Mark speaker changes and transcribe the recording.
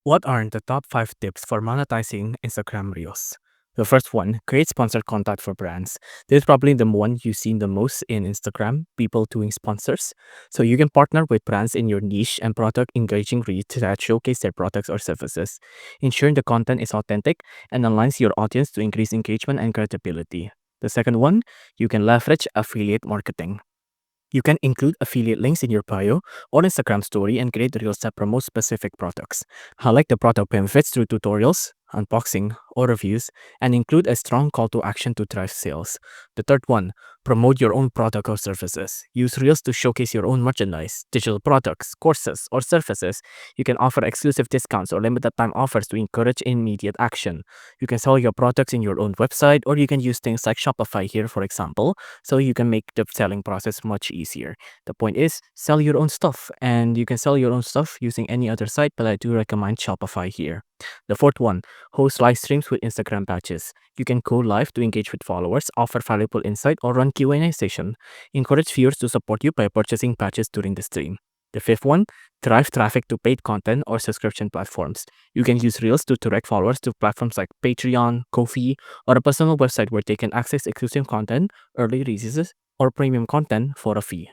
Speaker 1: What are the top 5 tips for monetizing Instagram Reels? The first one, create sponsored content for brands. This is probably the one you see the most in Instagram, people doing sponsors. So you can partner with brands in your niche and product engaging reads that showcase their products or services, ensuring the content is authentic and aligns your audience to increase engagement and credibility. The second one, you can leverage affiliate marketing. You can include affiliate links in your bio or Instagram story and create reels that promote specific products. Highlight the product benefits through tutorials, unboxing, or reviews, and include a strong call to action to drive sales. The third one, promote your own product or services. Use reels to showcase your own merchandise, digital products, courses, or services. You can offer exclusive discounts or limited time offers to encourage immediate action. You can sell your products in your own website, or you can use things like Shopify here, for example, so you can make the selling process much easier. The point is, sell your own stuff, and you can sell your own stuff using any other site, but I do recommend Shopify here. The fourth one, host live streams with Instagram badges. You can go live to engage with followers, offer valuable insight, or run Q&A session. Encourage viewers to support you by purchasing badges during the stream. The fifth one, drive traffic to paid content or subscription platforms. You can use Reels to direct followers to platforms like Patreon, Ko-fi, or a personal website where they can access exclusive content, early releases, or premium content for a fee.